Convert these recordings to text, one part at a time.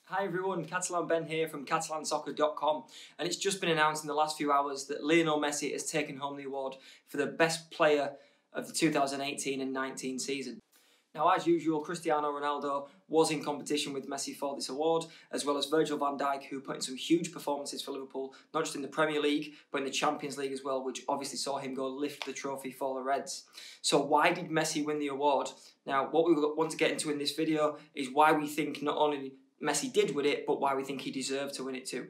Hi everyone, Catalan Ben here from CatalanSoccer.com, and it's just been announced in the last few hours that Lionel Messi has taken home the award for the Best Player of the 2018 and 19 season. Now, as usual, Cristiano Ronaldo was in competition with Messi for this award, as well as Virgil van Dijk, who put in some huge performances for Liverpool, not just in the Premier League, but in the Champions League as well, which obviously saw him go lift the trophy for the Reds. So why did Messi win the award? Now, what we want to get into in this video is why we think not only Messi did win it, but why we think he deserved to win it too.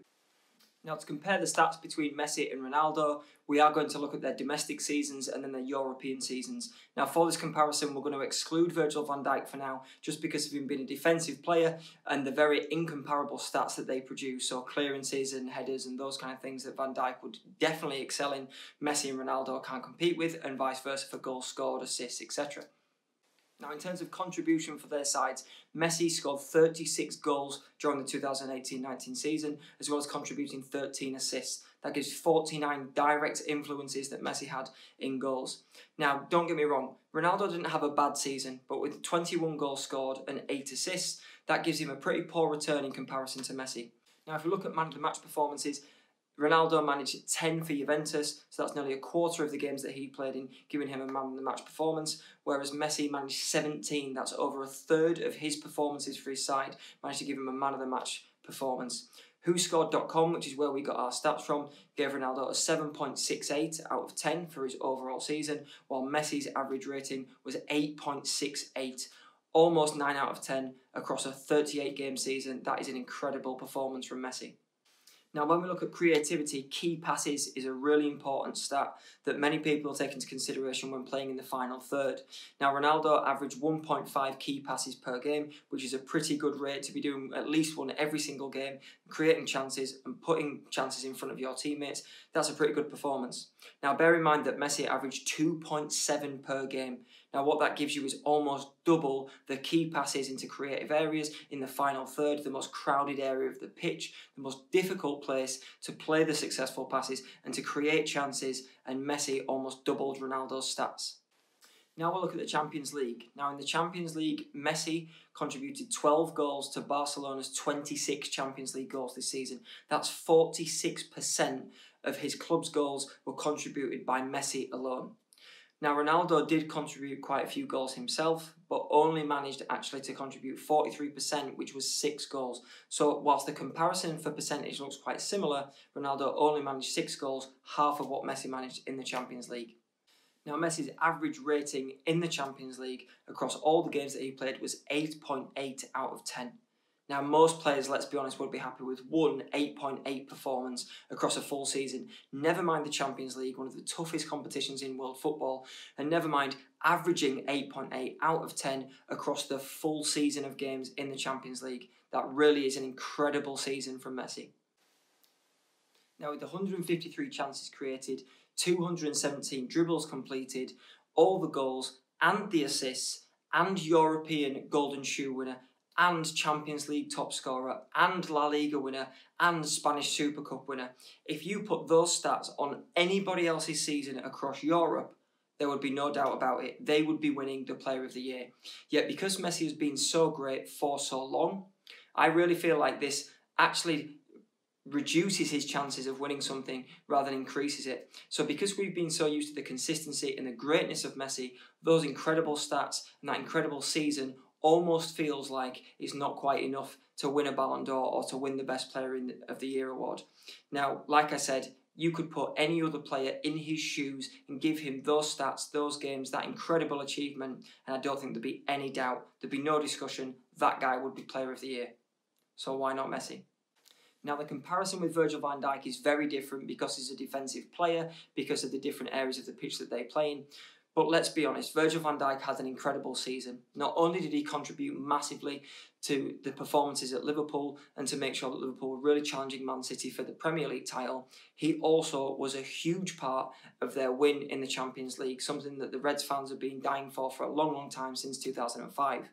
Now, to compare the stats between Messi and Ronaldo, we are going to look at their domestic seasons and then their European seasons. Now, for this comparison, we're going to exclude Virgil van Dijk for now, just because of him being a defensive player and the very incomparable stats that they produce. So clearances and headers and those kind of things that Van Dijk would definitely excel in, Messi and Ronaldo can't compete with, and vice versa for goals scored, assists, etc. Now, in terms of contribution for their sides, Messi scored 36 goals during the 2018-19 season, as well as contributing 13 assists. That gives 49 direct influences that Messi had in goals. Now, don't get me wrong, Ronaldo didn't have a bad season, but with 21 goals scored and 8 assists, that gives him a pretty poor return in comparison to Messi. Now, if we look at man of the match performances, Ronaldo managed 10 for Juventus, so that's nearly a quarter of the games that he played in, giving him a man of the match performance, whereas Messi managed 17, that's over a third of his performances for his side, managed to give him a man of the match performance. WhoScored.com, which is where we got our stats from, gave Ronaldo a 7.68 out of 10 for his overall season, while Messi's average rating was 8.68. Almost 9 out of 10 across a 38-game season. That is an incredible performance from Messi. Now, when we look at creativity, key passes is a really important stat that many people take into consideration when playing in the final third. Now, Ronaldo averaged 1.5 key passes per game, which is a pretty good rate to be doing at least one every single game, creating chances and putting chances in front of your teammates. That's a pretty good performance. Now, bear in mind that Messi averaged 2.7 per game. Now, what that gives you is almost double the key passes into creative areas in the final third, the most crowded area of the pitch, the most difficult place to play the successful passes and to create chances, and Messi almost doubled Ronaldo's stats. Now we'll look at the Champions League. Now in the Champions League, Messi contributed 12 goals to Barcelona's 26 Champions League goals this season. That's 46% of his club's goals were contributed by Messi alone. Now, Ronaldo did contribute quite a few goals himself, but only managed actually to contribute 43%, which was 6 goals. So whilst the comparison for percentage looks quite similar, Ronaldo only managed 6 goals, half of what Messi managed in the Champions League. Now, Messi's average rating in the Champions League across all the games that he played was 8.8 out of 10. Now, most players, let's be honest, would be happy with one 8.8 performance across a full season. Never mind the Champions League, one of the toughest competitions in world football, and never mind averaging 8.8 out of 10 across the full season of games in the Champions League. That really is an incredible season from Messi. Now, with 153 chances created, 217 dribbles completed, all the goals and the assists, and European Golden Shoe winner, and Champions League top scorer, and La Liga winner, and Spanish Super Cup winner. If you put those stats on anybody else's season across Europe, there would be no doubt about it. They would be winning the Player of the Year. Yet because Messi has been so great for so long, I really feel like this actually reduces his chances of winning something rather than increases it. So because we've been so used to the consistency and the greatness of Messi, those incredible stats and that incredible season almost feels like it's not quite enough to win a Ballon d'Or or to win the Best Player of the Year award. Now, like I said, you could put any other player in his shoes and give him those stats, those games, that incredible achievement, and I don't think there'd be any doubt, there'd be no discussion, that guy would be Player of the Year. So why not Messi? Now, the comparison with Virgil van Dijk is very different because he's a defensive player, because of the different areas of the pitch that they play in. But let's be honest, Virgil van Dijk had an incredible season. Not only did he contribute massively to the performances at Liverpool and to make sure that Liverpool were really challenging Man City for the Premier League title, he also was a huge part of their win in the Champions League, something that the Reds fans have been dying for a long, long time, since 2005.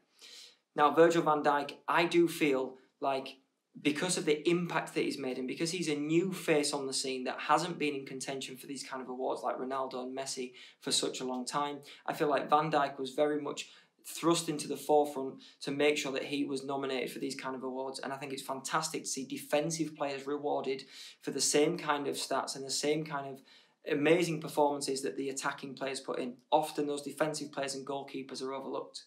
Now, Virgil van Dijk, I do feel like because of the impact that he's made and because he's a new face on the scene that hasn't been in contention for these kind of awards like Ronaldo and Messi for such a long time, I feel like Van Dijk was very much thrust into the forefront to make sure that he was nominated for these kind of awards. And I think it's fantastic to see defensive players rewarded for the same kind of stats and the same kind of amazing performances that the attacking players put in. Often those defensive players and goalkeepers are overlooked.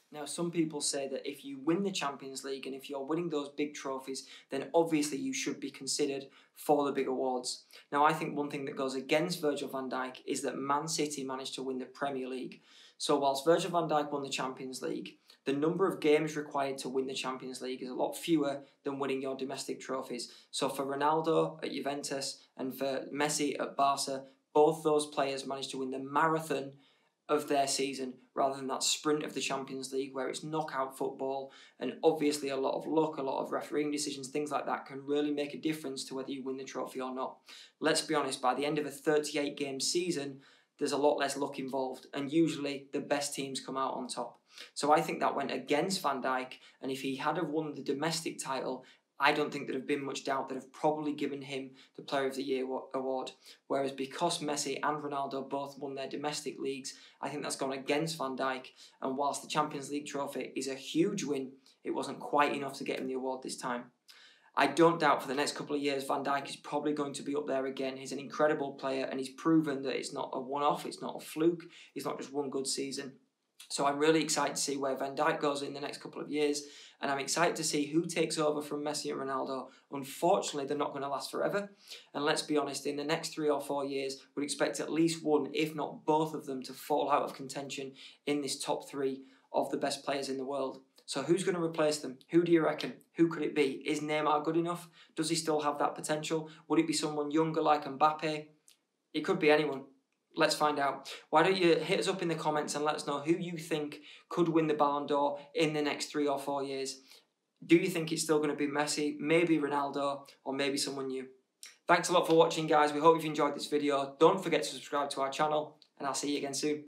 Now, some people say that if you win the Champions League and if you're winning those big trophies, then obviously you should be considered for the big awards. Now, I think one thing that goes against Virgil van Dijk is that Man City managed to win the Premier League. So whilst Virgil van Dijk won the Champions League, the number of games required to win the Champions League is a lot fewer than winning your domestic trophies. So for Ronaldo at Juventus and for Messi at Barca, both those players managed to win the marathon of their season rather than that sprint of the Champions League where it's knockout football and obviously a lot of luck, a lot of refereeing decisions, things like that can really make a difference to whether you win the trophy or not. Let's be honest, by the end of a 38-game season, there's a lot less luck involved and usually the best teams come out on top. So I think that went against Van Dijk, and if he had have won the domestic title, I don't think there'd have been much doubt that have probably given him the Player of the Year award. Whereas because Messi and Ronaldo both won their domestic leagues, I think that's gone against Van Dijk. And whilst the Champions League trophy is a huge win, it wasn't quite enough to get him the award this time. I don't doubt for the next couple of years Van Dijk is probably going to be up there again. He's an incredible player and he's proven that it's not a one-off, it's not a fluke, it's not just one good season. So I'm really excited to see where Van Dijk goes in the next couple of years, and I'm excited to see who takes over from Messi and Ronaldo. Unfortunately, they're not going to last forever, and let's be honest, in the next 3 or 4 years, we'd expect at least one, if not both of them, to fall out of contention in this top 3 of the best players in the world. So who's going to replace them? Who do you reckon? Who could it be? Is Neymar good enough? Does he still have that potential? Would it be someone younger like Mbappe? It could be anyone. Let's find out. Why don't you hit us up in the comments and let us know who you think could win the Ballon d'Or in the next 3 or 4 years. Do you think it's still going to be Messi, maybe Ronaldo, or maybe someone new? Thanks a lot for watching, guys. We hope you've enjoyed this video. Don't forget to subscribe to our channel, and I'll see you again soon.